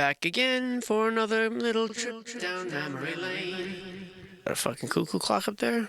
back again for another little trip down memory lane. Got a fucking cuckoo clock up there?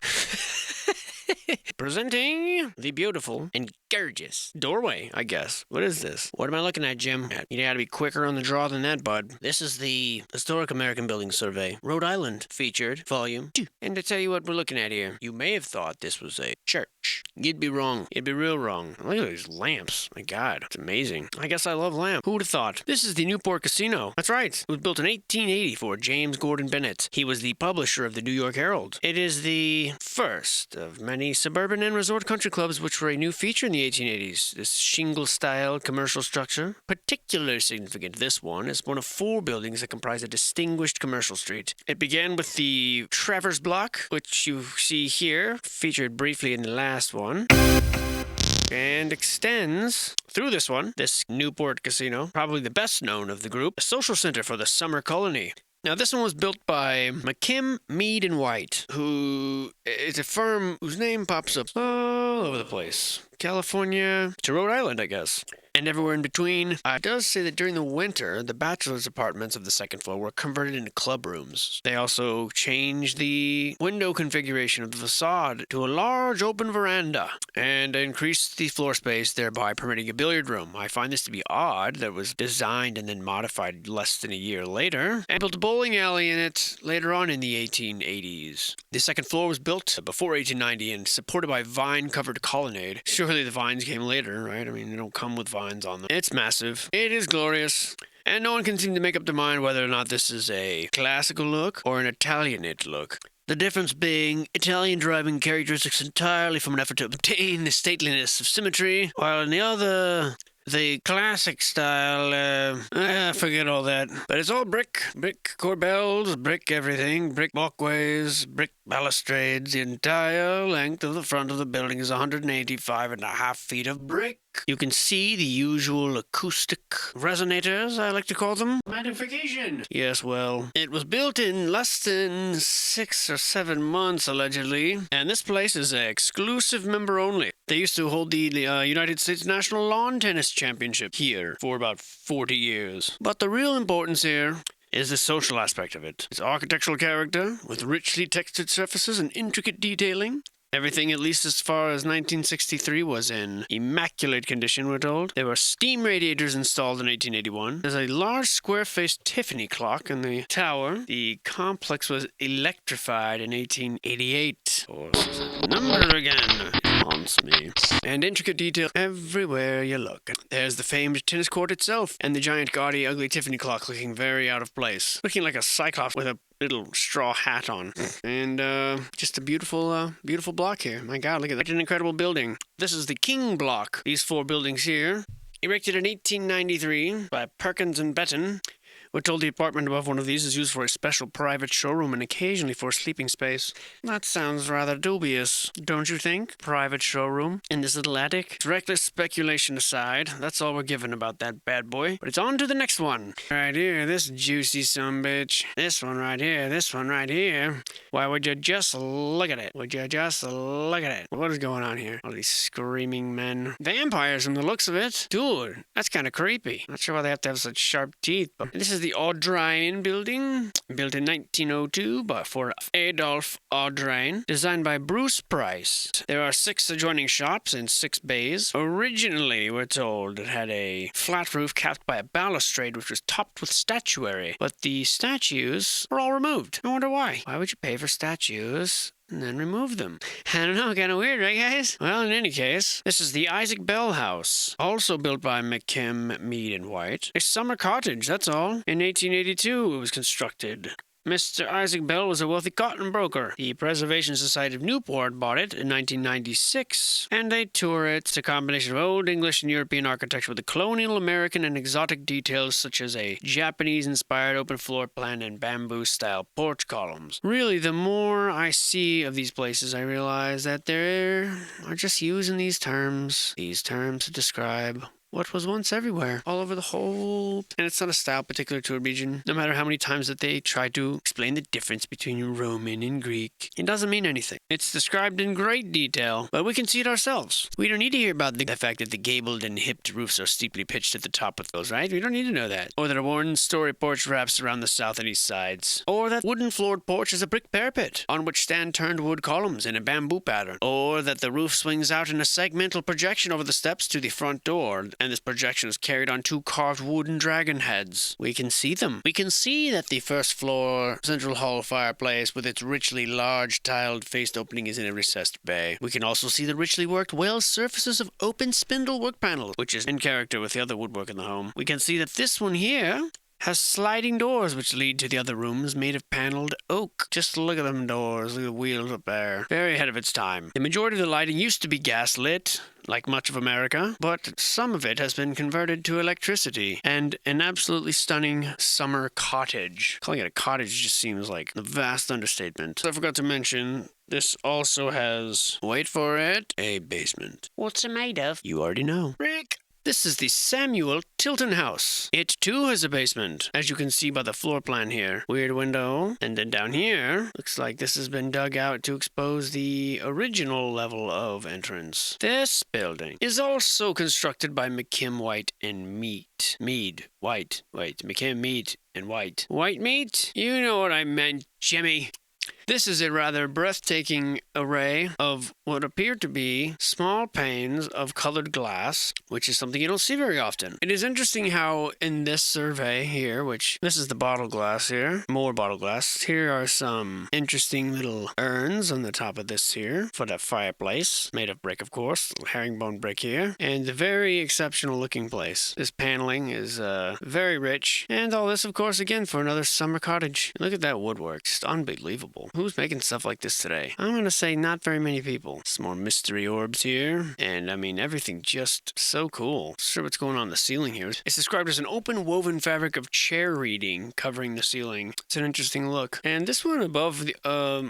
Presenting the beautiful and gorgeous doorway, I guess. What is this? What am I looking at, Jim? You gotta be quicker on the draw than that, bud. This is the Historic American Building Survey, Rhode Island, featured, volume 2. And to tell you what we're looking at here, you may have thought this was a church. You'd be wrong. You'd be real wrong. Look at these lamps. My God, it's amazing. I guess I love lamps. Who would have thought? This is the Newport Casino. That's right. It was built in 1880 for James Gordon Bennett. He was the publisher of the New York Herald. It is the first of many suburban and resort country clubs which were a new feature in the 1880s. This shingle-style commercial structure, particularly significant, this one, is one of 4 buildings that comprise a distinguished commercial street. It began with the Travers Block, which you see here, featured briefly in the last one, and extends through this one, this Newport Casino, probably the best known of the group, a social center for the summer colony. Now, this one was built by McKim, Mead & White, who is a firm whose name pops up all over the place. California to Rhode Island, I guess. And everywhere in between. It does say that during the winter, the bachelor's apartments of the second floor were converted into club rooms. They also changed the window configuration of the facade to a large open veranda and increased the floor space, thereby permitting a billiard room. I find this to be odd that it was designed and then modified less than a year later, and built a bowling alley in it later on in the 1880s. The second floor was built before 1890 and supported by vine-covered colonnade. Surely the vines came later, right? I mean, they don't come with vines on them. It's massive. It is glorious. And no one can seem to make up their mind whether or not this is a classical look or an Italianate look. The difference being Italian driving characteristics entirely from an effort to obtain the stateliness of symmetry, while in the other, the classic style, forget all that. But it's all brick corbels, brick everything, brick walkways, brick balustrades. The entire length of the front of the building is 185.5 feet of brick. You can see the usual acoustic resonators, I like to call them. Magnification. Yes, well, it was built in less than 6 or 7 months, allegedly. And this place is exclusive member only. They used to hold the United States National Lawn Tennis Championship here for about 40 years. But the real importance here is the social aspect of it. Its architectural character, with richly textured surfaces and intricate detailing. Everything, at least as far as 1963, was in immaculate condition, we're told. There were steam radiators installed in 1881. There's a large square-faced Tiffany clock in the tower. The complex was electrified in 1888. Or number again. Haunts me. And intricate detail everywhere you look. There's the famed tennis court itself, and the giant, gaudy, ugly Tiffany clock looking very out of place. Looking like a cyclops with a little straw hat on. And just a beautiful block here. My God, look at that. It's an incredible building. This is the King Block. These 4 buildings here, erected in 1893 by Perkins and Benton. We're told the apartment above one of these is used for a special private showroom and occasionally for sleeping space. That sounds rather dubious, don't you think? Private showroom in this little attic? Reckless speculation aside, that's all we're given about that bad boy. But it's on to the next one. Right here, this juicy sumbitch. This one right here, this one right here. Why, would you just look at it? Would you just look at it? What is going on here? All these screaming men. Vampires from the looks of it. Dude, that's kind of creepy. Not sure why they have to have such sharp teeth, but this is the Audrain building, built in 1902 for Adolph Audrain, designed by Bruce Price. There are 6 adjoining shops and 6 bays. Originally, we're told, it had a flat roof capped by a balustrade which was topped with statuary, but the statues were all removed. I wonder why. Why would you pay for statues and then remove them? I don't know, kind of weird, right, guys? Well, in any case, this is the Isaac Bell House, also built by McKim, Mead & White. A summer cottage, that's all. In 1882, it was constructed. Mr. Isaac Bell was a wealthy cotton broker. The Preservation Society of Newport bought it in 1996, and they tour it. It's a combination of Old English and European architecture with the colonial, American, and exotic details such as a Japanese-inspired open floor plan and bamboo-style porch columns. Really, the more I see of these places, I realize that they are just using these terms to describe what was once everywhere, all over the whole. And it's not a style particular to a region. No matter how many times that they try to explain the difference between Roman and Greek, it doesn't mean anything. It's described in great detail, but we can see it ourselves. We don't need to hear about the fact that the gabled and hipped roofs are steeply pitched at the top of those, right? We don't need to know that. Or that a one-story porch wraps around the south and east sides. Or that wooden floored porch is a brick parapet, on which stand turned wood columns in a bamboo pattern. Or that the roof swings out in a segmental projection over the steps to the front door, and this projection is carried on two carved wooden dragon heads. We can see them. We can see that the first floor central hall fireplace with its richly large tiled faced opening is in a recessed bay. We can also see the richly worked well surfaces of open spindle work panels, which is in character with the other woodwork in the home. We can see that this one here has sliding doors which lead to the other rooms made of paneled oak. Just look at them doors, look at the wheels up there. Very ahead of its time. The majority of the lighting used to be gas lit, like much of America, but some of it has been converted to electricity, and an absolutely stunning summer cottage. Calling it a cottage just seems like a vast understatement. So I forgot to mention, this also has, wait for it, a basement. What's it made of? You already know. Rick! This is the Samuel Tilton house. It too has a basement, as you can see by the floor plan here. Weird window. And then down here, looks like this has been dug out to expose the original level of entrance. This building is also constructed by McKim, White, and McKim, Mead, and White. White meat? You know what I meant, Jimmy. This is a rather breathtaking array of what appear to be small panes of colored glass, which is something you don't see very often. It is interesting how in this survey here, which this is the bottle glass here, more bottle glass, here are some interesting little urns on the top of this here for that fireplace, made of brick of course, little herringbone brick here, and a very exceptional looking place. This paneling is very rich, and all this of course again for another summer cottage. Look at that woodwork, it's unbelievable. Who's making stuff like this today? I'm gonna say not very many people. Some more mystery orbs here. And I mean, everything just so cool. Not sure what's going on in the ceiling here. It's described as an open woven fabric of chair reading covering the ceiling. It's an interesting look. And this one above,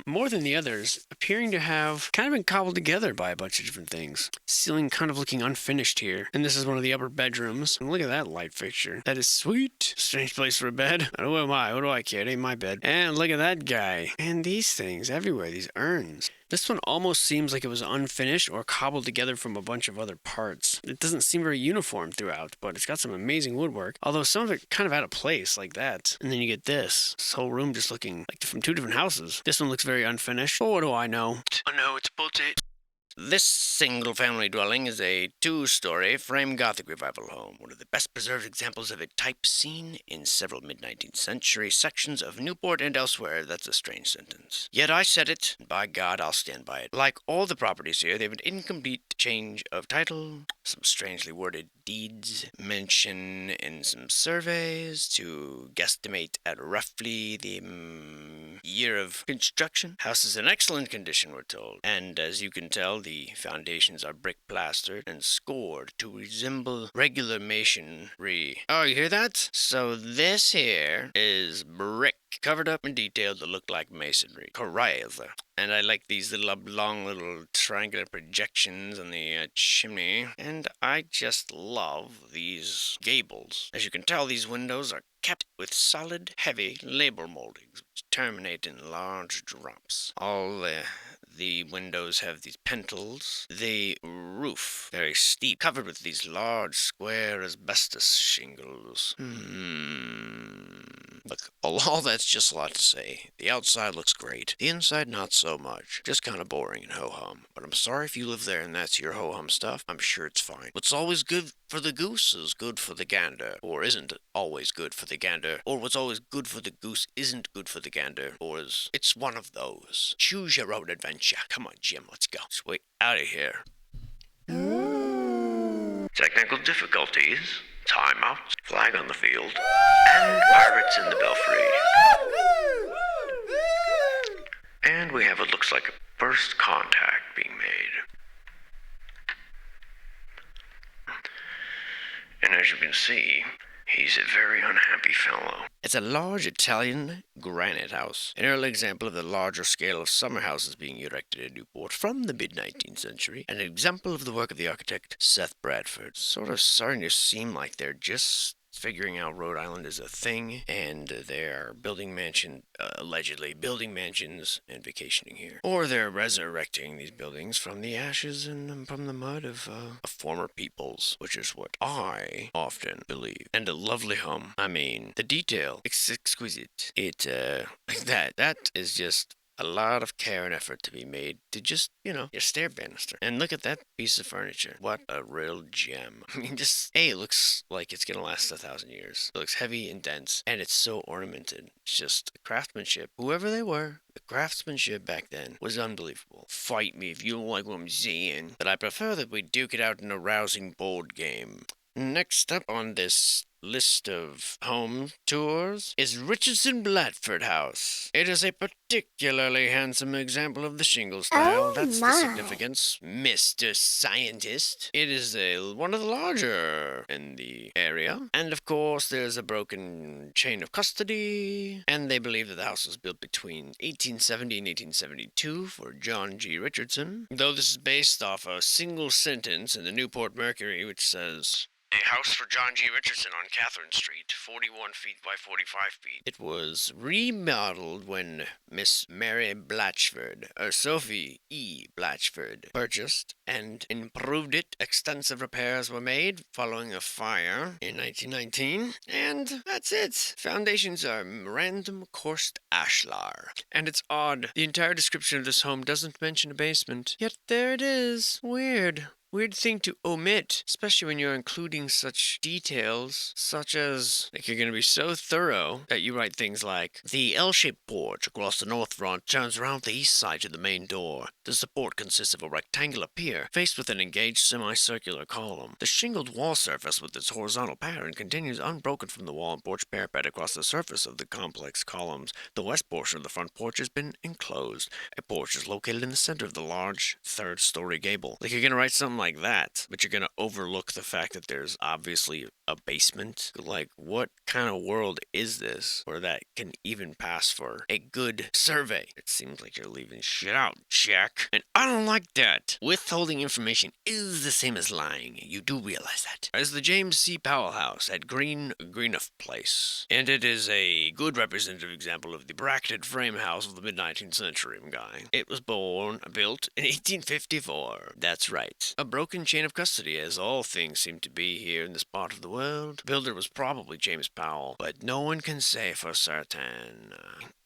more than the others, appearing to have kind of been cobbled together by a bunch of different things. Ceiling kind of looking unfinished here. And this is one of the upper bedrooms. And look at that light fixture. That is sweet. Strange place for a bed. Who am I? What do I care? It ain't my bed. And look at that guy. And these things everywhere, these urns. This one almost seems like it was unfinished or cobbled together from a bunch of other parts. It doesn't seem very uniform throughout, but it's got some amazing woodwork, although some of it kind of out of place like that. And then you get this whole room just looking like from two different houses. This one looks very unfinished. Oh, what do I know? I know it's bullshit. This single-family dwelling is a two-story frame Gothic Revival home, one of the best-preserved examples of a type seen in several mid-19th century sections of Newport and elsewhere. That's a strange sentence. Yet I said it, and by God, I'll stand by it. Like all the properties here, they have an incomplete change of title, some strangely worded deeds, mention in some surveys to guesstimate at roughly the year of construction. House is in excellent condition, we're told, and as you can tell, the foundations are brick plastered and scored to resemble regular masonry. Oh, you hear that? So this here is brick covered up and detailed to look like masonry. Correct. And I like these little oblong little triangular projections on the chimney. And I just love these gables. As you can tell, these windows are kept with solid, heavy label moldings which terminate in large drops. All the windows have these pentils. The roof, very steep, covered with these large square asbestos shingles. Look, all that's just a lot to say. The outside looks great. The inside, not so much. Just kind of boring and ho-hum. But I'm sorry if you live there and that's your ho-hum stuff. I'm sure it's fine. What's always good for the goose is good for the gander. Or isn't always good for the gander. Or what's always good for the goose isn't good for the gander. Or it's one of those. Choose your own adventure. Come on, Jim, let's go. Let's wait out of here. Technical difficulties, timeouts, flag on the field, and pirates in the belfry. And we have what looks like a first contact being made. And as you can see, he's a very unhappy fellow. It's a large Italian granite house, an early example of the larger scale of summer houses being erected in Newport from the mid-19th century, an example of the work of the architect Seth Bradford. Sort of starting to seem like they're just figuring out Rhode Island is a thing, and they're allegedly building mansions and vacationing here. Or they're resurrecting these buildings from the ashes and from the mud of former peoples, which is what I often believe. And a lovely home. I mean, the detail, it's exquisite. That is just a lot of care and effort to be made to just, your stair banister. And look at that piece of furniture. What a real gem. I mean, it looks like it's going to last 1,000 years. It looks heavy and dense, and it's so ornamented. It's just craftsmanship. Whoever they were, the craftsmanship back then was unbelievable. Fight me if you don't like what I'm saying, but I prefer that we duke it out in a rousing board game. Next up on this list of home tours is Richardson-Bradford House. It is a particularly handsome example of the shingle style. That's the significance, Mr. Scientist. It is one of the larger in the area. And of course, there's a broken chain of custody. And they believe that the house was built between 1870 and 1872 for John G. Richardson. Though this is based off a single sentence in the Newport Mercury, which says, "A house for John G. Richardson on Catherine Street, 41 feet by 45 feet. It was remodeled when Miss Mary Blatchford, or Sophie E. Blatchford, purchased and improved it. Extensive repairs were made following a fire in 1919, and that's it. Foundations are random coursed ashlar. And it's odd, the entire description of this home doesn't mention a basement, yet there it is. Weird thing to omit, especially when you're including such details, such as, you're going to be so thorough that you write things like, the L-shaped porch across the north front turns around the east side to the main door. The support consists of a rectangular pier faced with an engaged semicircular column. The shingled wall surface with its horizontal pattern continues unbroken from the wall and porch parapet across the surface of the complex columns. The west portion of the front porch has been enclosed. A porch is located in the center of the large third-story gable." You're going to write something like that, but you're going to overlook the fact that there's obviously a basement. What kind of world is this where that can even pass for a good survey? It seems like you're leaving shit out, Jack. And I don't like that. Withholding information is the same as lying. You do realize that. As the James C. Powell House at Greenup Place. And it is a good representative example of the bracketed frame house of the mid-19th century, guy. It was built in 1854. That's right. A broken chain of custody, as all things seem to be here in this part of the world. The builder was probably James Powell, but no one can say for certain.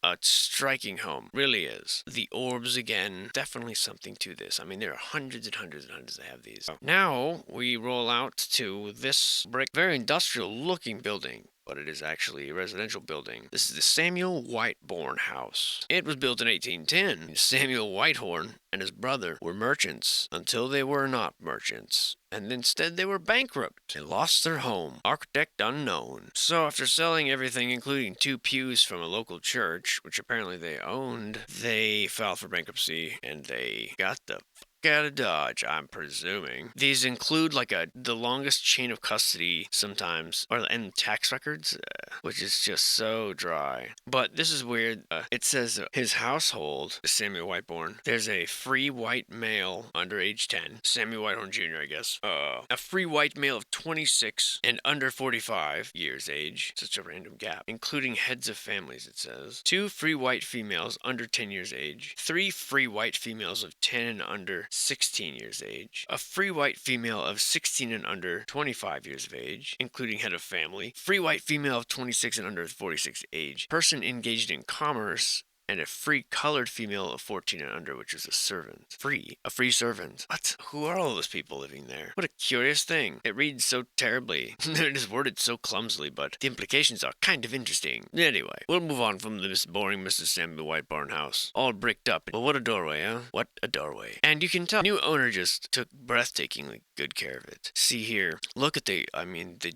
A striking home, really is. The orbs again, definitely something to this. I mean, there are hundreds and hundreds and hundreds that have these. Now we roll out to this brick, very industrial-looking building, but it is actually a residential building. This is the Samuel Whitehorn House. It was built in 1810. Samuel Whitehorn and his brother were merchants until they were not merchants, and instead they were bankrupt and lost their home. Architect unknown. So after selling everything, including 2 pews from a local church, which apparently they owned, they filed for bankruptcy and they got the out of Dodge, I'm presuming. These include the longest chain of custody sometimes, and tax records, which is just so dry. But this is weird. It says his household, Samuel Whitehorn, there's a free white male under age 10, Samuel Whitehorn Jr., I guess. A free white male of 26 and under 45 years age. Such a random gap. Including heads of families, it says. 2 free white females under 10 years age. 3 free white females of 10 and under 16 years age, a free white female of 16 and under 25 years of age, including head of family, free white female of 26 and under 46 age, person engaged in commerce, and a free colored female of 14 and under, which is a servant. A free servant. What? Who are all those people living there? What a curious thing. It reads so terribly. It is worded so clumsily, but the implications are kind of interesting. Anyway, we'll move on from this boring Mrs. Samuel Whitehorn house. All bricked up. But what a doorway, huh? What a doorway. And you can tell, new owner just took breathtakingly good care of it. See here, look at the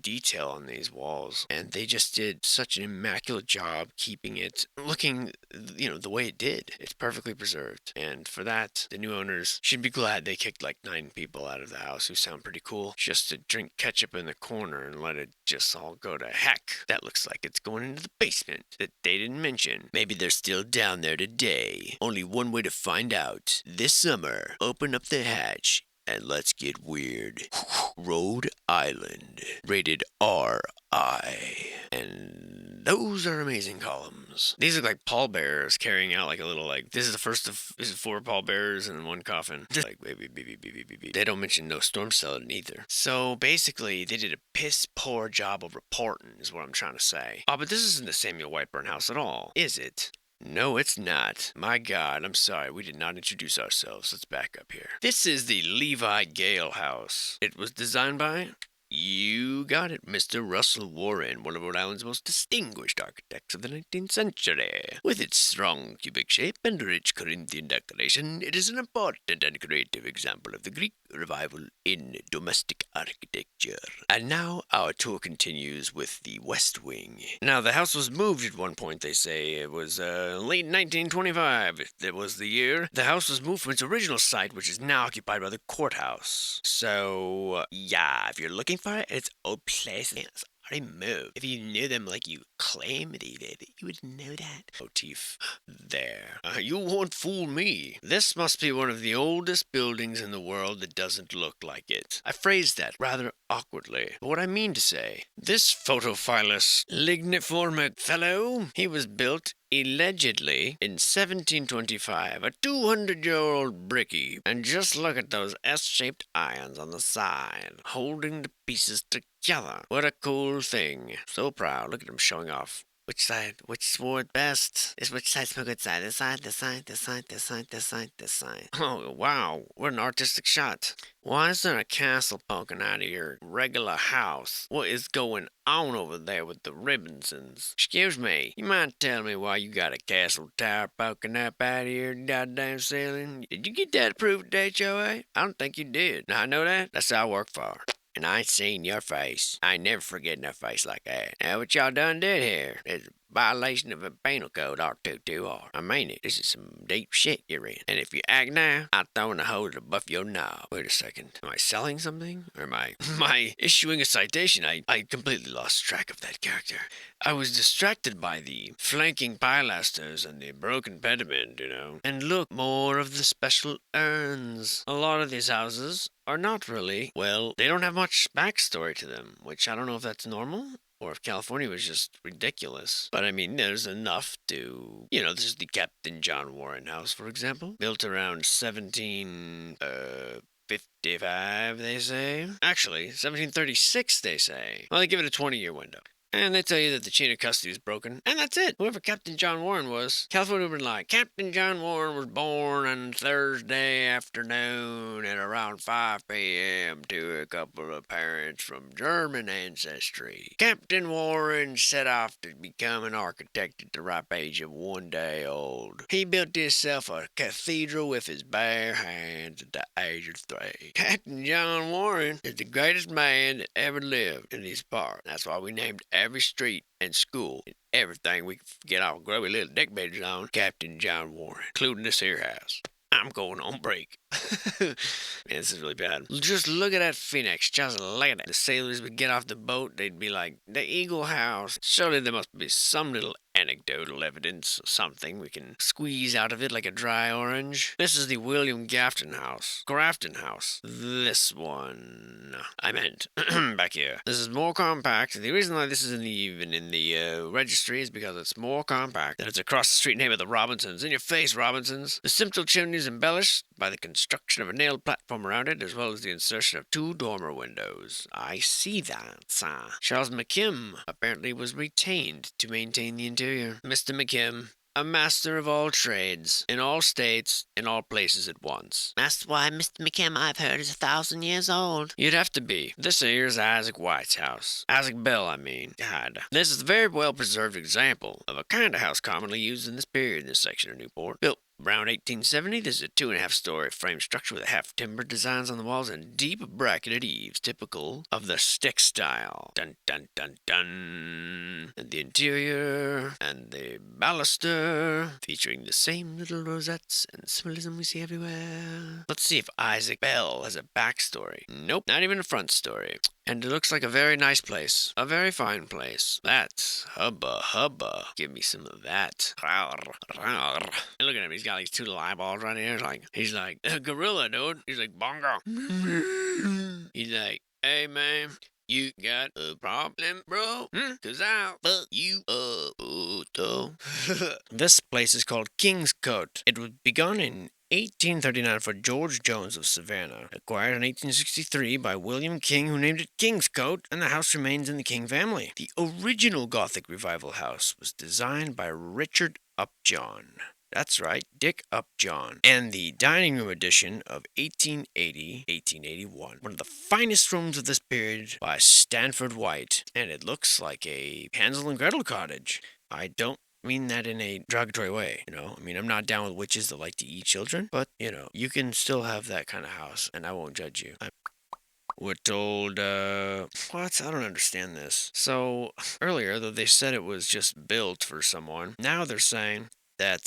detail on these walls. And they just did such an immaculate job keeping it looking, the way it did. It's perfectly preserved. And for that, the new owners should be glad they kicked like 9 people out of the house who sound pretty cool just to drink ketchup in the corner and let it just all go to heck. That looks like it's going into the basement that they didn't mention. Maybe they're still down there today. Only one way to find out. This summer, open up the hatch and let's get weird. Rhode Island. Rated RI. And those are amazing columns. These are like pallbearers carrying out like a little this is 4 pallbearers in one coffin. Like baby. They don't mention no storm cellar either. So basically they did a piss poor job of reporting is what I'm trying to say. Oh, but this isn't the Samuel Whitehorn house at all, is it? No, it's not. My God, I'm sorry, we did not introduce ourselves. Let's back up here. This is the Levi Gale house. It was designed by... You got it, Mr. Russell Warren, one of Rhode Island's most distinguished architects of the 19th century. With its strong cubic shape and rich Corinthian decoration, it is an important and creative example of the Greek revival in domestic architecture. And now our tour continues with the West Wing. Now, the house was moved at one point, they say. It was late 1925. That was the year. The house was moved from its original site, which is now occupied by the courthouse. So, yeah, if you're looking for it, it's old place. It's already moved. If you knew them like you claim they did, you would know that. Motif there. You won't fool me. This must be one of the oldest buildings in the world that doesn't look like it. I phrased that rather awkwardly. But what I mean to say, this photophilus ligniforme fellow, he was built allegedly in 1725, a 200-year-old bricky. And just look at those S-shaped irons on the side, holding the pieces together. What a cool thing. So proud. Look at him showing off. Which side? Which sword best? Which side's my good side? This side, this side, this side, this side, this side, this side. Oh, wow. What an artistic shot. Why is there a castle poking out of your regular house? What is going on over there with the Ribbonsons? Excuse me, you might tell me why you got a castle tower poking up out of your goddamn ceiling? Did you get that approved at HOA? I don't think you did. Now, I know that. That's how I work for. And I ain't seen your face. I ain't never forgetting a face like that. Now, what y'all done did here is a violation of a penal code R224R. I mean it. This is some deep shit you're in. And if you act now, I'll throw in a hole to buff your knob. Wait a second. Am I selling something? Or am I issuing a citation? I completely lost track of that character. I was distracted by the flanking pilasters and the broken pediment, And look, more of the special urns. A lot of these houses are not really, they don't have much backstory to them, which I don't know if that's normal or if California was just ridiculous. But I mean, there's enough to, this is the Captain John Warren house, for example, built around 1755, they say. Actually, 1736, they say. Well, they give it a 20-year window. And they tell you that the chain of custody is broken. And that's it. Whoever Captain John Warren was, California would be like, Captain John Warren was born on Thursday afternoon at around 5 p.m. to a couple of parents from German ancestry. Captain Warren set off to become an architect at the ripe age of 1 day old. He built himself a cathedral with his bare hands at the age of 3. Captain John Warren is the greatest man that ever lived in this part. That's why we named every street and school and everything we could get our grubby little deck bedrooms on Captain John Warren, including this here house. I'm going on break. Man, this is really bad. Just look at that Phoenix. Just look at it. The sailors would get off the boat. They'd be like, the Eagle House. Surely there must be some little anecdotal evidence or something we can squeeze out of it like a dry orange. This is the William Grafton House. This one. I meant back here. This is more compact. The reason why this isn't even in the registry is because it's more compact. And it's across the street name of the Robinsons. In your face, Robinsons. The simple chimney is embellished by the construction of a nailed platform around it, as well as the insertion of 2 dormer windows. I see that. Charles McKim apparently was retained to maintain the interior. Mr. McKim, a master of all trades, in all states, in all places at once. That's why Mr. McKim, I've heard, is 1,000 years old. You'd have to be. This here's Isaac White's house. Isaac Bell, I mean. God. This is a very well-preserved example of a kind of house commonly used in this period in this section of Newport. Built Around 1870, this is a 2.5-story frame structure with half timber designs on the walls and deep bracketed eaves, typical of the stick style. Dun dun dun dun. And the interior and the baluster, featuring the same little rosettes and symbolism we see everywhere. Let's see if Isaac Bell has a backstory. Nope, not even a front story. And it looks like a very nice place. A very fine place. That's hubba hubba. Give me some of that. And look at him. He's got like 2 little eyeballs right here. He's like a gorilla, dude. He's like bongo. He's like, hey man, you got a problem, bro? 'Cause I'll fuck you up, though. This place is called King's Cote. It was begun in 1839 for George Jones of Savannah, acquired in 1863 by William King, who named it King's Cote, and the house remains in the King family. The original Gothic Revival house was designed by Richard Upjohn. That's right, Dick Upjohn. And the dining room edition of 1880-1881. One of the finest rooms of this period by Stanford White. And it looks like a Hansel and Gretel cottage. I don't mean that in a derogatory way, I mean, I'm not down with witches that like to eat children, but, you can still have that kind of house, and I won't judge you. We're told, what? I don't understand this. So, earlier, though they said it was just built for someone, now they're saying that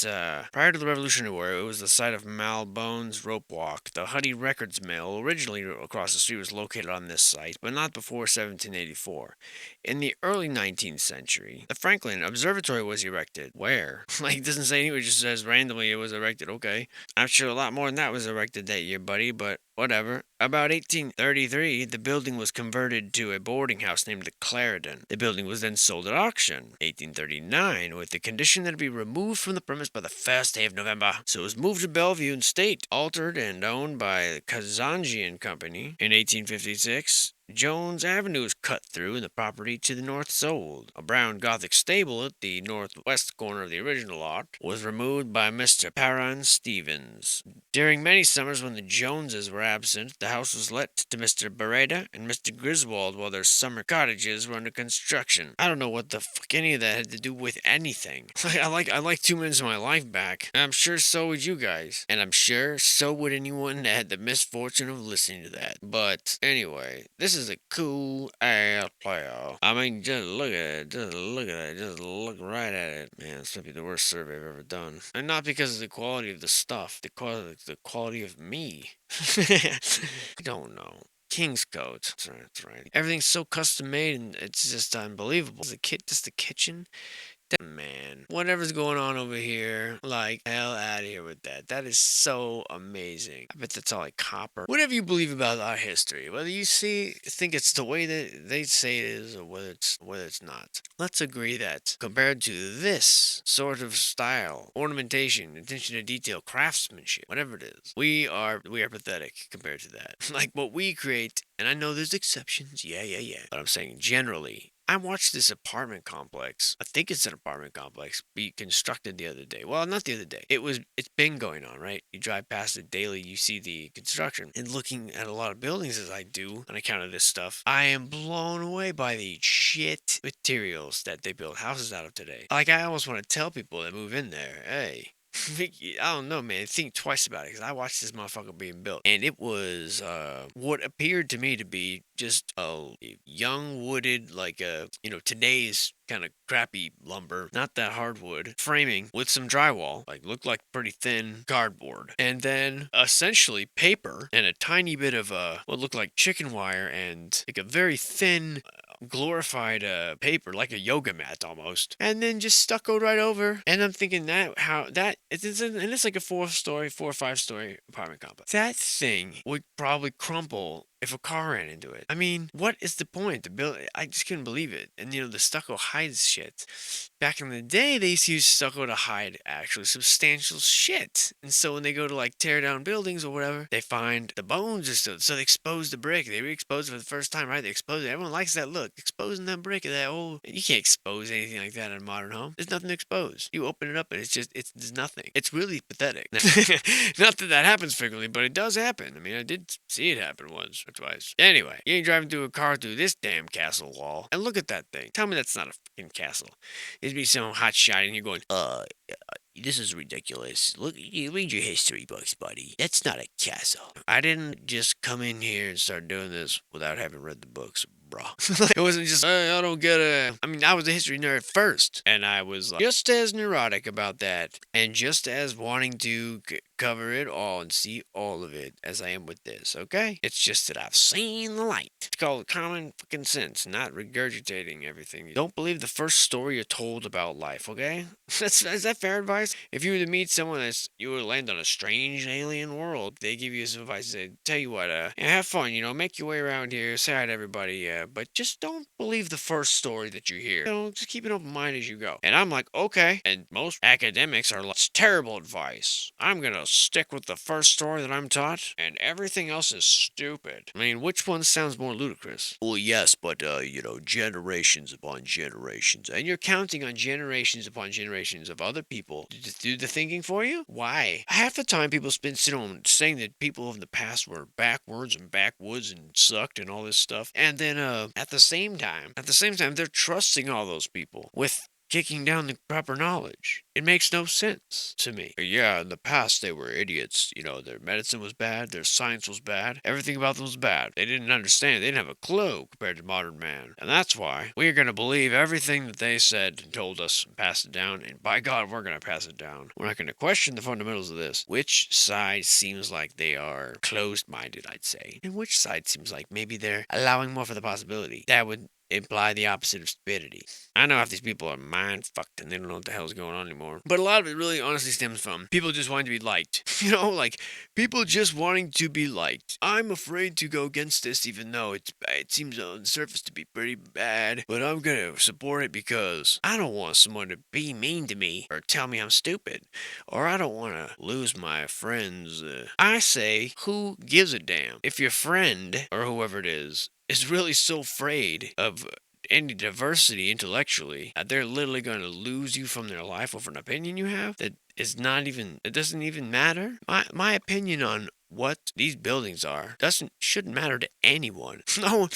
prior to the Revolutionary War, it was the site of Malbone's Rope Walk. The Huddy Records Mill, originally across the street, was located on this site, but not before 1784. In the early 19th century, the Franklin Observatory was erected. Where? It doesn't say anywhere, it just says randomly it was erected. Okay. I'm sure a lot more than that was erected that year, buddy, but whatever. About 1833, the building was converted to a boarding house named the Clarendon. The building was then sold at auction. 1839, with the condition that it be removed from the premise by the first day of November. So it was moved to Bellevue and State, altered and owned by the Kazanjian Company. In 1856, Jones Avenue was cut through and the property to the north sold. A brown Gothic stable at the northwest corner of the original lot was removed by Mr. Paran Stevens. During many summers when the Joneses were absent, the house was let to Mr. Beretta and Mr. Griswold while their summer cottages were under construction. I don't know what the fuck any of that had to do with anything. I like 2 minutes of my life back. And I'm sure so would you guys. And I'm sure so would anyone that had the misfortune of listening to that. But anyway, this is a cool ass player. I mean, just look at it. Just look at it. Just look right at it. Man, this might be the worst survey I've ever done. And not because of the quality of the stuff. The quality of me. I don't know. King's Cote. That's right. Everything's so custom made and it's just unbelievable. Just the kitchen. Man, whatever's going on over here, hell out of here with that. That is so amazing. I bet that's all copper. Whatever you believe about our history, whether you think it's the way that they say it is or whether it's not. Let's agree that compared to this sort of style, ornamentation, attention to detail, craftsmanship, whatever it is, we are pathetic compared to that. What we create, and I know there's exceptions, yeah. But I'm saying generally, I watched this apartment complex. I think it's an apartment complex be constructed the other day. Well, not the other day. It's been going on, right? You drive past it daily, you see the construction. And looking at a lot of buildings as I do on account of this stuff, I am blown away by the shit materials that they build houses out of today. I almost want to tell people that move in there, hey, I don't know, man. Think twice about it because I watched this motherfucker being built. And it was what appeared to me to be just a young wooded, today's kind of crappy lumber, not that hardwood, framing with some drywall, looked like pretty thin cardboard. And then essentially paper and a tiny bit of what looked like chicken wire and a very thin glorified paper, like a yoga mat almost, and then just stuccoed right over. And I'm thinking it's like a 4 or 5 story apartment complex. That thing would probably crumple if a car ran into it. I mean, what is the point? I just couldn't believe it. And the stucco hides shit. Back in the day, they used to use stucco to hide actually substantial shit. And so when they go to tear down buildings or whatever, they find the bones are still. So they expose the brick. They re-expose it for the first time, right? They expose it. Everyone likes that look. Exposing that brick of that old. You can't expose anything like that in a modern home. There's nothing to expose. You open it up and there's nothing. It's really pathetic. Not that happens frequently, but it does happen. I mean, I did see it happen once or twice. Anyway, you ain't driving through a car through this damn castle wall. And look at that thing. Tell me that's not a fucking castle. It'd be some hot shot and you're going, This is ridiculous. Look, you read your history books, buddy. That's not a castle. I didn't just come in here and start doing this without having read the books, bro. It wasn't just, I don't get it. I mean, I was a history nerd first, and I was just as neurotic about that, and just as wanting to cover it all and see all of it as I am with this, okay? It's just that I've seen the light. It's called common fucking sense, not regurgitating everything. Don't believe the first story you're told about life, okay? Is that fair advice? If you were to meet someone you would land on a strange alien world, they give you some advice. They tell you what, have fun, make your way around here, say hi to everybody, but just don't believe the first story that you hear. Just keep an open mind as you go. And I'm like, okay. And most academics are like, it's terrible advice. I'm gonna stick with the first story that I'm taught, and everything else is stupid. I mean, which one sounds more ludicrous? Well, yes, but, generations upon generations. And you're counting on generations upon generations of other people to do the thinking for you? Why? Half the time people sit on saying that people of the past were backwards and backwoods and sucked and all this stuff. And then, at the same time, they're trusting all those people with kicking down the proper knowledge. It makes no sense to me. Yeah, in the past they were idiots. Their medicine was bad, their science was bad, everything about them was bad. They didn't understand, they didn't have a clue compared to modern man. And that's why we're going to believe everything that they said and told us and pass it down, and by God, we're going to pass it down. We're not going to question the fundamentals of this. Which side seems like they are closed-minded, I'd say, and which side seems like maybe they're allowing more for the possibility. That would imply the opposite of stupidity. I know half these people are mind fucked and they don't know what the hell's going on anymore. But a lot of it really honestly stems from people just wanting to be liked. Like people just wanting to be liked. I'm afraid to go against this even though it seems on the surface to be pretty bad. But I'm gonna support it because I don't want someone to be mean to me or tell me I'm stupid. Or I don't want to lose my friends. I say, who gives a damn? If your friend, or whoever it is really so afraid of any diversity intellectually that they're literally going to lose you from their life over an opinion you have that is not even, it doesn't even matter. My opinion on what these buildings are shouldn't matter to anyone. No,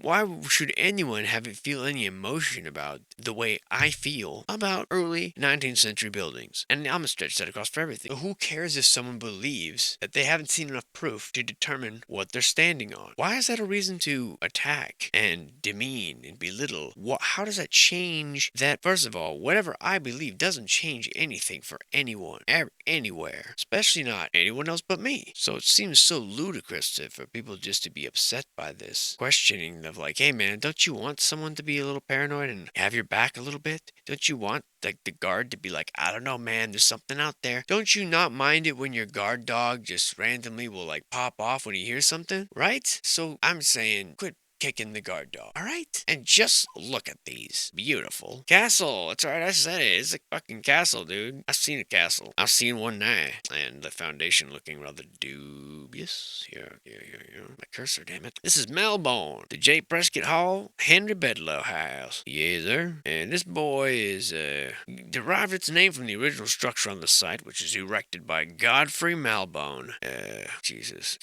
why should anyone feel any emotion about the way I feel about early 19th century buildings? And I'm gonna stretch that across for everything. But who cares if someone believes that they haven't seen enough proof to determine what they're standing on? Why is that a reason to attack and demean and belittle? How does that change that? First of all, whatever I believe doesn't change anything for anyone, anywhere, especially not anyone else but me. So it seems so ludicrous for people just to be upset by this questioning of like, hey man, don't you want someone to be a little paranoid and have your back a little bit? Don't you want the guard to be like, I don't know man, there's something out there? Don't you not mind it when your guard dog just randomly will like pop off when he hears something? Right? So I'm saying, quit kicking the guard dog. All right? And just look at these. Beautiful. Castle. That's right. I said it. It's a fucking castle, dude. I've seen a castle. I've seen one now. And the foundation looking rather dubious. Yeah. My cursor, damn it. This is Malbone. The J. Prescott Hall, Henry Bedloe House. Yeah, sir. And this boy is, derived its name from the original structure on the site, which is erected by Godfrey Malbone.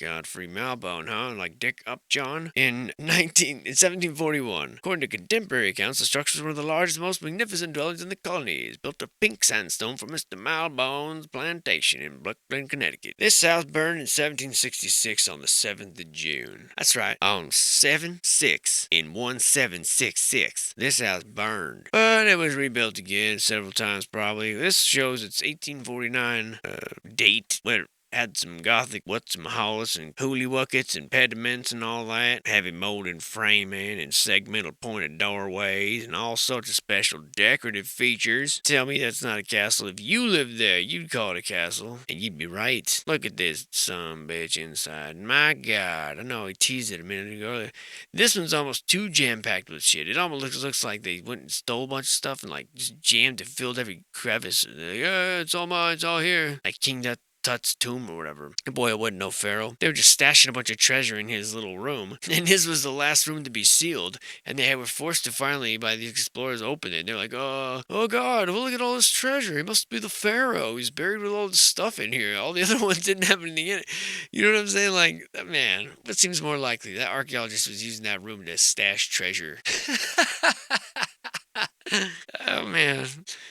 Godfrey Malbone, huh? Like Dick Upjohn? In 1741. According to contemporary accounts, the structures were the largest, most magnificent dwellings in the colonies, built of pink sandstone from Mr. Malbone's plantation in Brooklyn, Connecticut. This house burned in 1766 on the 7th of June. That's right, on 7/6 in 1766. This house burned, but it was rebuilt again several times probably. This shows its 1849 date, where had some Gothic whatchamahallits and hoolywuckets and pediments and all that. Heavy molded framing and segmental pointed doorways and all sorts of special decorative features. Tell me that's not a castle. If you lived there, you'd call it a castle. And you'd be right. Look at this sumbitch inside. My God. I know I teased it a minute ago. This one's almost too jam-packed with shit. It almost looks like they went and stole a bunch of stuff and like just jammed and filled every crevice. Like, it's all mine. It's all here. Like King Tut's tomb or whatever. Boy, it wasn't no pharaoh. They were just stashing a bunch of treasure in his little room. And his was the last room to be sealed. And they were forced to finally, by the explorers, open it. And they're like, oh God, well, look at all this treasure. He must be the pharaoh. He's buried with all this stuff in here. All the other ones didn't have anything in it. You know what I'm saying? Like, man, what seems more likely? That archaeologist was using that room to stash treasure. Oh, man.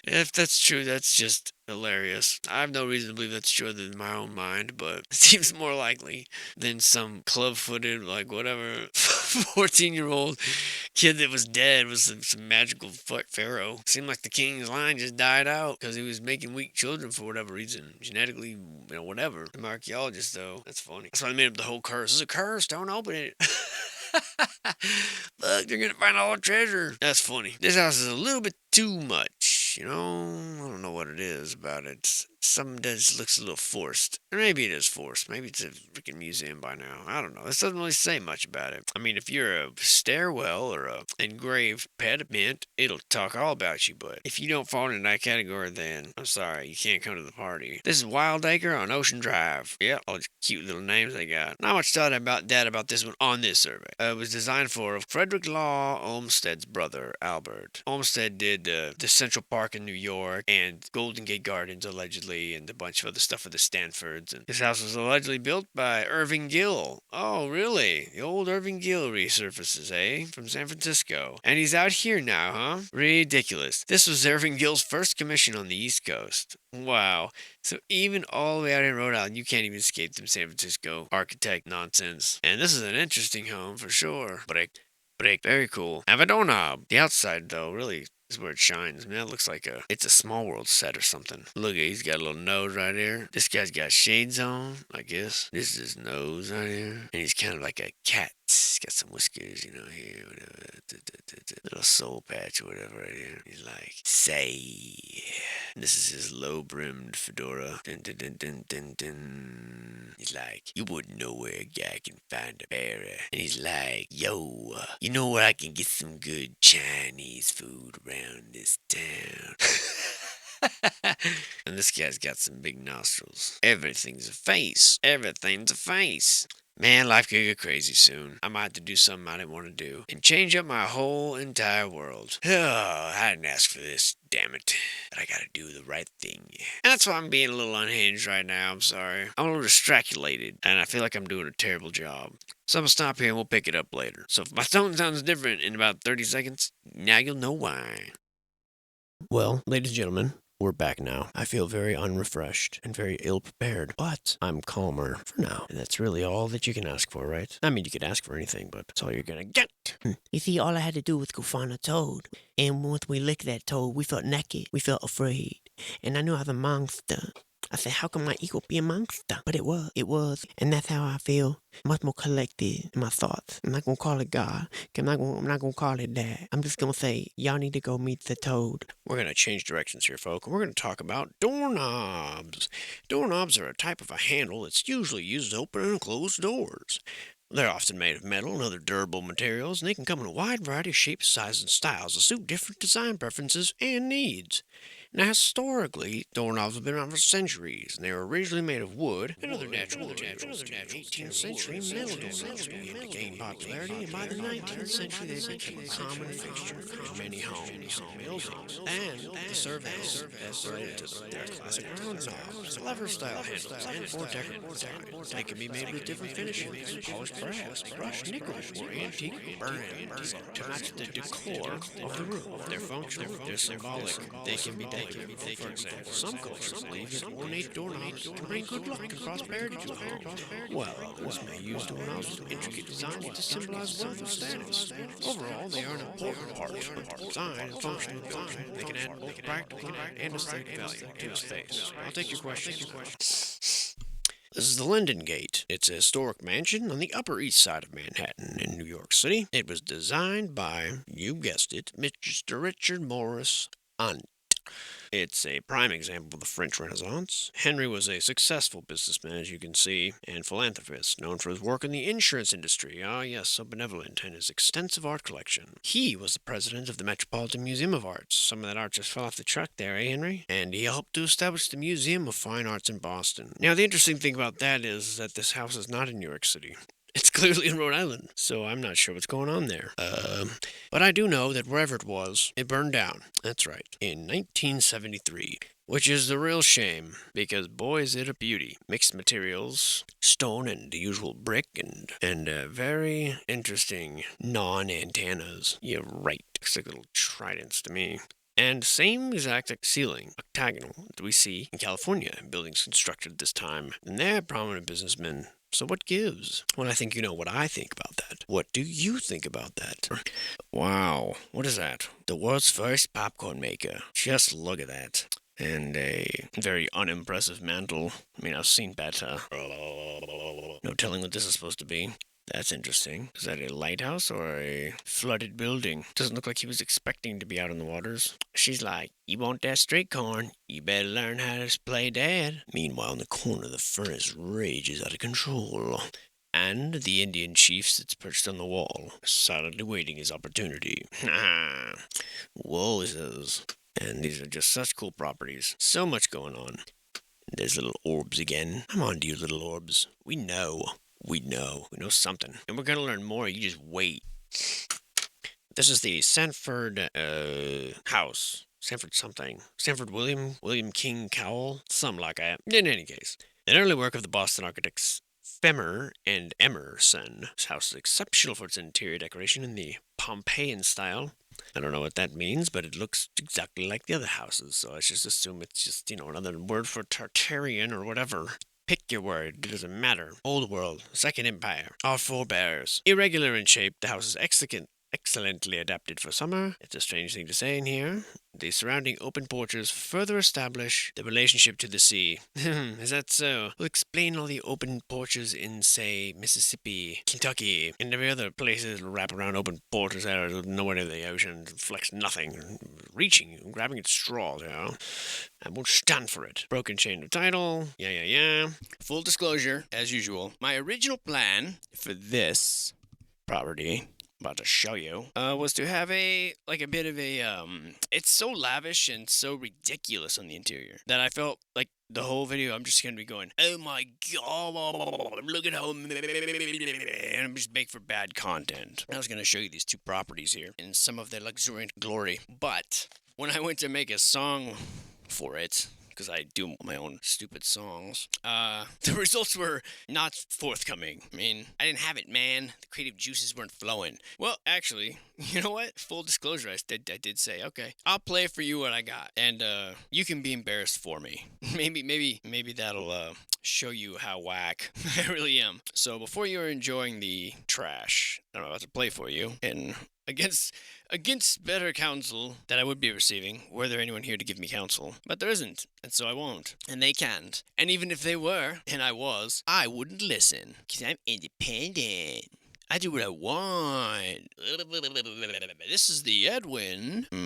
If that's true, that's just hilarious. I have no reason to believe that's true other than my own mind, but it seems more likely than some club-footed, like whatever, 14-year-old kid that was dead was some magical pharaoh. Seemed like the king's line just died out because he was making weak children for whatever reason. Genetically, whatever. I'm an archaeologist, though. That's funny. That's why they made up the whole curse. It's a curse. Don't open it. Look, they're gonna find all the treasure. That's funny. This house is a little bit too much, I don't know what it is about it. Something just looks a little forced. Or maybe it is forced. Maybe it's a freaking museum by now. I don't know. This doesn't really say much about it. I mean, if you're a stairwell or a engraved pediment, it'll talk all about you. But if you don't fall into that category, then I'm sorry, you can't come to the party. This is Wild Acre on Ocean Drive. Yep, all the cute little names they got. Not much thought about this one on this survey. It was designed for Frederick Law Olmsted's brother, Albert. Olmsted did the Central Park in New York and Golden Gate Gardens, allegedly, and a bunch of other stuff for the Stanfords. And this house was allegedly built by Irving Gill. Oh, really? The old Irving Gill resurfaces, eh? From San Francisco. And he's out here now, huh? Ridiculous. This was Irving Gill's first commission on the East Coast. Wow. So even all the way out in Rhode Island, you can't even escape them San Francisco architect nonsense. And this is an interesting home for sure. Brick. Very cool. Have a doorknob. The outside, though, really is where it shines. I mean, that looks like it's a Small World set or something. Look, he's got a little nose right here. This guy's got shades on, I guess. This is his nose right here. And he's kind of like a cat. He's got some whiskers, here, whatever. Little soul patch or whatever right here. He's like, say. This is his low-brimmed fedora. Dun, dun, dun, dun, dun, dun. He's like, you wouldn't know where a guy can find a berry. And he's like, yo, you know where I can get some good Chinese food around this town? And this guy's got some big nostrils. Everything's a face. Man, life could get crazy soon. I might have to do something I didn't want to do and change up my whole entire world. Oh, I didn't ask for this, damn it. But I gotta do the right thing. And that's why I'm being a little unhinged right now, I'm sorry. I'm a little distraculated, and I feel like I'm doing a terrible job. So I'm gonna stop here and we'll pick it up later. So if my tone sounds different in about 30 seconds, now you'll know why. Well, ladies and gentlemen, we're back now. I feel very unrefreshed and very ill-prepared, but I'm calmer for now. And that's really all that you can ask for, right? I mean, you could ask for anything, but that's all you're gonna get. You see, all I had to do was go find a toad. And once we licked that toad, we felt naked. We felt afraid. And I knew I was a monster. I said, how can my ego be a monster? But it was. And that's how I feel. Much more collected in my thoughts. I'm not going to call it God. I'm not going to call it that. I'm just going to say, y'all need to go meet the toad. We're going to change directions here, folk. We're going to talk about doorknobs. Doorknobs are a type of a handle that's usually used to open and close doors. They're often made of metal and other durable materials, and they can come in a wide variety of shapes, sizes, and styles to suit different design preferences and needs. Now, historically, doorknobs have been around for centuries, and they were originally made of wood and other natural materials. In the 18th century, metal doorknobs began to gain popularity, and by the 19th century, they became a common fixture in many homes and buildings. And the surveys has related to their classic round knobs, lever-style handles, and or decorative designs. They can be made with different finishes, polished brass, brushed nickel, or antique burnished to match the decor of the room. They're functional, they're symbolic, they can be decorative. For example, some cultures believe that ornate doorknobs can bring good luck and prosperity to a home, while others may use doorknobs with intricate designs to symbolize wealth or status. Overall, they are an important part of design and functional building. They can add both practical and aesthetic value to a space. I'll take your questions. This is the Lindengate. It's a historic mansion on the Upper East Side of Manhattan in New York City. It was designed by, you guessed it, Mr. Richard Morris Hunt. It's a prime example of the French Renaissance. Henry was a successful businessman, as you can see, and philanthropist, known for his work in the insurance industry. Ah, yes, so benevolent, and his extensive art collection. He was the president of the Metropolitan Museum of Arts. Some of that art just fell off the truck there, eh, Henry? And he helped to establish the Museum of Fine Arts in Boston. Now, the interesting thing about that is that this house is not in New York City. It's clearly in Rhode Island, so I'm not sure what's going on there. But I do know that wherever it was, it burned down. That's right, in 1973, which is the real shame, because boy is it a beauty. Mixed materials, stone and the usual brick, and very interesting non-antennas. You're right, looks like little tridents to me. And same exact ceiling, octagonal, that we see in California in buildings constructed at this time. And they're prominent businessmen. So what gives? Well, I think you know what I think about that. What do you think about that? Wow, what is that? The world's first popcorn maker. Just look at that. And a very unimpressive mantle. I mean, I've seen better. No telling what this is supposed to be. That's interesting. Is that a lighthouse or a flooded building? Doesn't look like he was expecting to be out in the waters. She's like, you want that straight corn? You better learn how to play dad. Meanwhile, in the corner, the furnace rages out of control. And the Indian chief sits perched on the wall, silently waiting his opportunity. Wowzers. And these are just such cool properties. So much going on. There's little orbs again. I'm on to you, little orbs. We know. We know something. And we're going to learn more. You just wait. This is the Sanford House. Sanford William King Cowell? Something like that. In any case, an early work of the Boston architects Femmer and Emerson. This house is exceptional for its interior decoration in the Pompeian style. I don't know what that means, but it looks exactly like the other houses, so let's just assume it's just, another word for Tartarian or whatever. Pick your word, it doesn't matter. Old World, Second Empire, our forebears. Irregular in shape, the house is excellently adapted for summer. It's a strange thing to say in here. The surrounding open porches further establish the relationship to the sea. Is that so? We'll explain all the open porches in, say, Mississippi, Kentucky, and every other places that wrap around open porches there, nowhere near the ocean, flex nothing, reaching, grabbing at straws, I won't stand for it. Broken chain of title. Yeah. Full disclosure, as usual, my original plan for this property, about to show you, was to have a bit of a, it's so lavish and so ridiculous on the interior that I felt like the whole video I'm just going to be going, oh my god, look at how, and I'm just baked for bad content. I was going to show you these two properties here in some of their luxuriant glory, but when I went to make a song for it, because I do my own stupid songs, the results were not forthcoming. I mean, I didn't have it, man. The creative juices weren't flowing. Well, actually, you know what? Full disclosure, I did say, okay, I'll play for you what I got, and you can be embarrassed for me. Maybe that'll show you how whack I really am. So before you're enjoying the trash I'm about to play for you, and against better counsel that I would be receiving, were there anyone here to give me counsel. But there isn't, and so I won't. And they can't. And even if they were, and I was, I wouldn't listen. Because I'm independent. I do what I want. This is the Edwin. How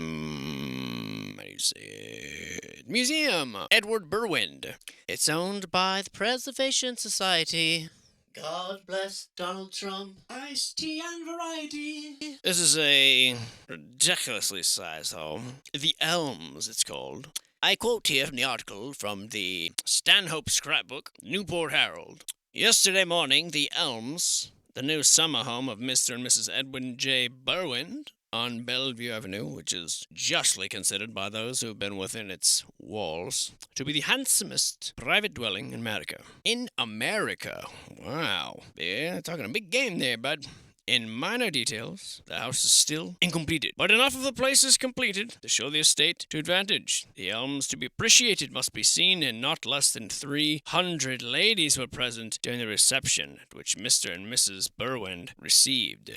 do you say it? Museum. Edward Berwind. It's owned by the Preservation Society. God bless Donald Trump. Iced tea and variety. This is a ridiculously sized home. The Elms, it's called. I quote here from the article from the Stanhope Scrapbook, Newport Herald. Yesterday morning, the Elms, the new summer home of Mr. and Mrs. Edwin J. Berwind, on Bellevue Avenue, which is justly considered by those who have been within its walls to be the handsomest private dwelling in America. In America. Wow. Yeah, talking a big game there, bud. In minor details, the house is still incompleted. But enough of the place is completed to show the estate to advantage. The elms to be appreciated must be seen, and not less than 300 ladies were present during the reception at which Mr. and Mrs. Berwind received.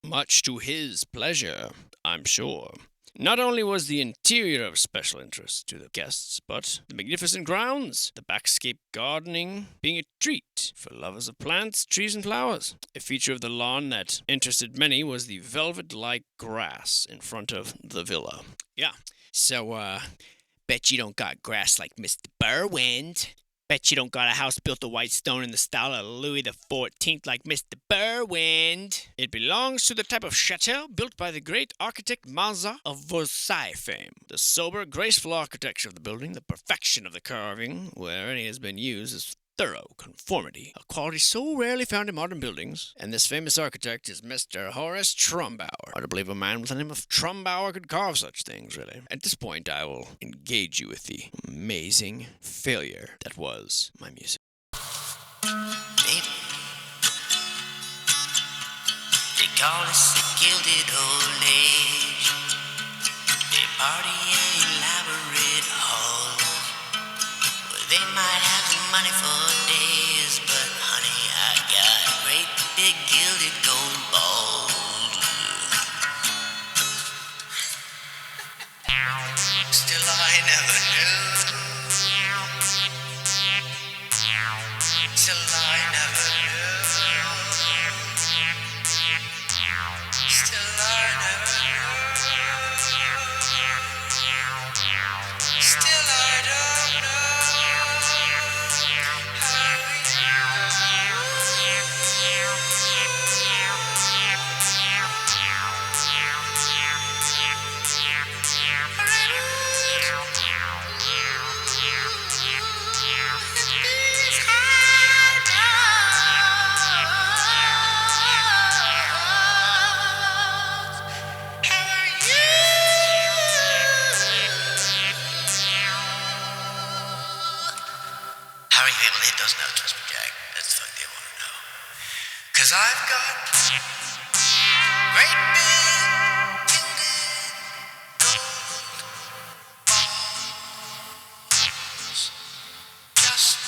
Much to his pleasure, I'm sure. Not only was the interior of special interest to the guests, but the magnificent grounds, the backscape gardening being a treat for lovers of plants, trees, and flowers. A feature of the lawn that interested many was the velvet-like grass in front of the villa. Yeah, so, bet you don't got grass like Mr. Berwind. Bet you don't got a house built of white stone in the style of Louis XIV like Mr. Berwind. It belongs to the type of chateau built by the great architect Mazza of Versailles fame. The sober, graceful architecture of the building, the perfection of the carving, where any has been used, is thorough conformity, a quality so rarely found in modern buildings. And this famous architect is Mr. Horace Trumbauer. Hard to believe a man with the name of Trumbauer could carve such things, really. At this point, I will engage you with the amazing failure that was my music. They call us the Gilded Old Age. They party might have the money for days, but honey, I got great big gilded gold balls. Still I never knew. Still I never knew. Still I never knew. Still I don't How are you able to hit those notes, WhisperJack? That's the fuck they want to know. 'Cause I've got great big gilded gold balls, just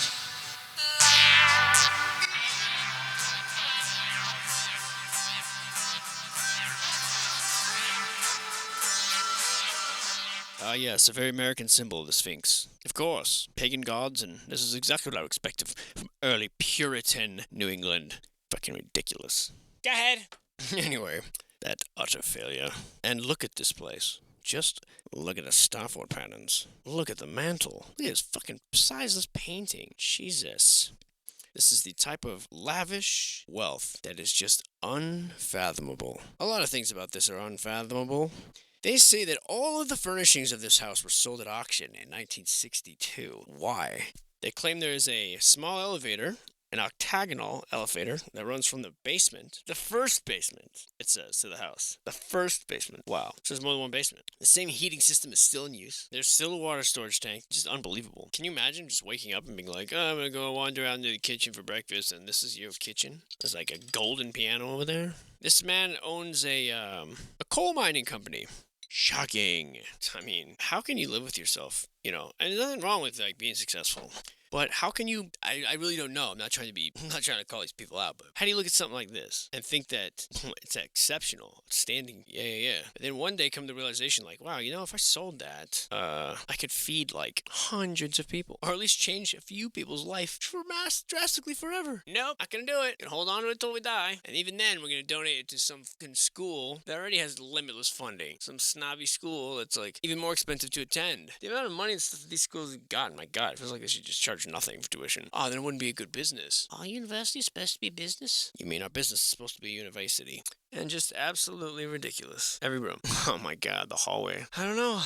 Yes, a very American symbol, the Sphinx. Of course, pagan gods, and this is exactly what I would expect from early Puritan New England. Fucking ridiculous. Go ahead. Anyway, that utter failure. And look at this place. Just look at the starboard patterns. Look at the mantle. Look at this fucking sizeless painting. Jesus. This is the type of lavish wealth that is just unfathomable. A lot of things about this are unfathomable. They say that all of the furnishings of this house were sold at auction in 1962. Why? They claim there is a small elevator, an octagonal elevator that runs from the basement, the first basement, it says, to the house. The first basement. Wow. So there's more than one basement. The same heating system is still in use. There's still a water storage tank. Just unbelievable. Can you imagine just waking up and being like, oh, I'm going to go wander out into the kitchen for breakfast, and this is your kitchen? There's like a golden piano over there. This man owns a coal mining company. Shocking. I mean, how can you live with yourself? You know, and there's nothing wrong with like being successful. But how can you, I really don't know. I'm not trying to call these people out, but how do you look at something like this and think that it's exceptional, it's standing, yeah. But then one day come to the realization like, wow, you know, if I sold that, I could feed like hundreds of people, or at least change a few people's life drastically forever. Nope, not gonna do it. Gonna hold on to it till we die. And even then, we're gonna donate it to some fucking school that already has limitless funding. Some snobby school that's like even more expensive to attend. The amount of money and stuff that these schools have gotten, my God, it feels like they should just charge nothing for tuition. Oh, then it wouldn't be a good business. Are universities supposed to be business? You mean our business is supposed to be a university? And just absolutely ridiculous. Every room. Oh my God, the hallway. I don't know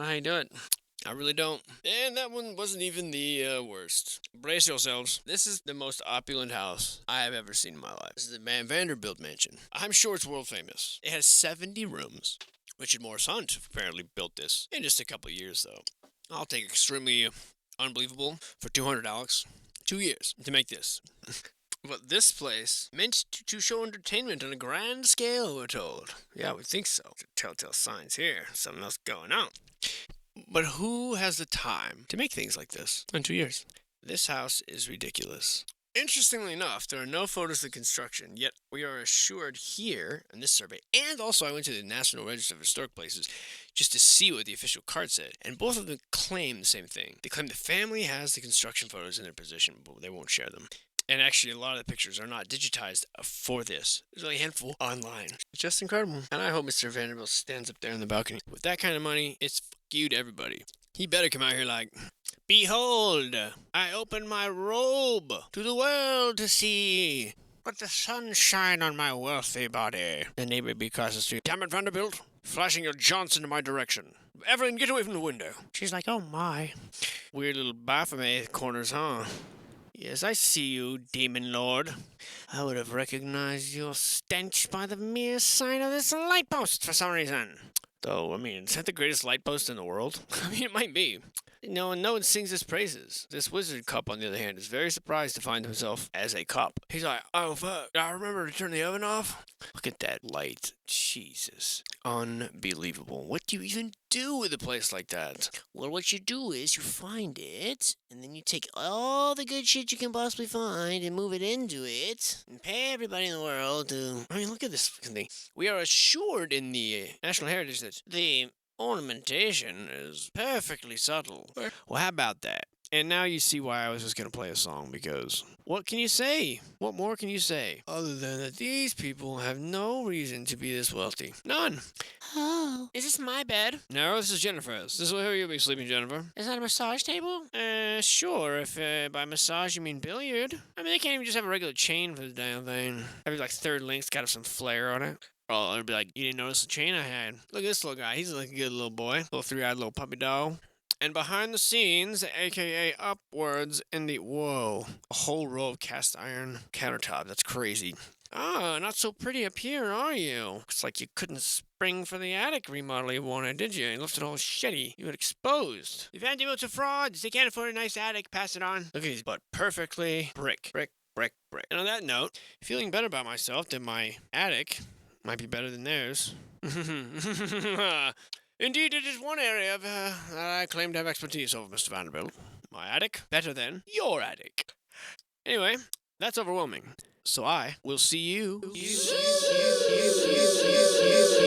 how you do it. I really don't. And that one wasn't even the worst. Brace yourselves. This is the most opulent house I have ever seen in my life. This is the Vanderbilt Mansion. I'm sure it's world famous. It has 70 rooms. Richard Morris Hunt apparently built this in just a couple of years, though. I'll take extremely unbelievable for $200. 2 years to make this. But this place meant to show entertainment on a grand scale, we're told. Yeah, we think so. Telltale signs here. Something else going on. But who has the time to make things like this in 2 years? This house is ridiculous. Interestingly enough, there are no photos of construction, yet we are assured here in this survey, and also I went to the National Register of Historic Places just to see what the official card said, and both of them claim the same thing. They claim the family has the construction photos in their possession, but they won't share them. And actually, a lot of the pictures are not digitized for this. There's only a handful online. It's just incredible. And I hope Mr. Vanderbilt stands up there in the balcony. With that kind of money, it's fuck you to everybody. He better come out here like, behold, I open my robe to the world to see. Let the sun shine on my wealthy body. The neighbor be across the street. Damn it, Vanderbilt. Flashing your Johnson in my direction. Evelyn, get away from the window. She's like, oh my. Weird little Baphomet corners, huh? Yes, I see you, demon lord. I would have recognized your stench by the mere sign of this light post for some reason. Though, I mean, is that the greatest light post in the world? I mean, it might be. No one sings his praises. This wizard cup, on the other hand, is very surprised to find himself as a cup. He's like, oh fuck, I remember to turn the oven off. Look at that light. Jesus. Unbelievable. What do you even do with a place like that? Well, what you do is you find it, and then you take all the good shit you can possibly find and move it into it, and pay everybody in the world to... I mean, look at this fucking thing. We are assured in the National Heritage that The ornamentation is perfectly subtle. Well, how about that? And now you see why I was just going to play a song, because what can you say? What more can you say? Other than that these people have no reason to be this wealthy. None. Oh, is this my bed? No, this is Jennifer's. This is where you'll be sleeping, Jennifer. Is that a massage table? Sure, if by massage you mean billiard. I mean, they can't even just have a regular chain for the damn thing. Every like third link's got some flair on it. Oh, it'd be like, you didn't notice the chain I had. Look at this little guy. He's like a good little boy. Little three-eyed little puppy dog. And behind the scenes, aka upwards in the... Whoa. A whole row of cast iron countertop. That's crazy. Ah, not so pretty up here, are you? Looks like you couldn't spring for the attic remodel you wanted, did you? You left it all shitty. You had exposed. The Vanderbilts are frauds. They can't afford a nice attic. Pass it on. Look at these, but perfectly brick. Brick. And on that note, feeling better about myself than my attic might be better than theirs. Indeed, it is one area that I claim to have expertise over, Mr. Vanderbilt. My attic, better than your attic. Anyway, that's overwhelming. So I will see you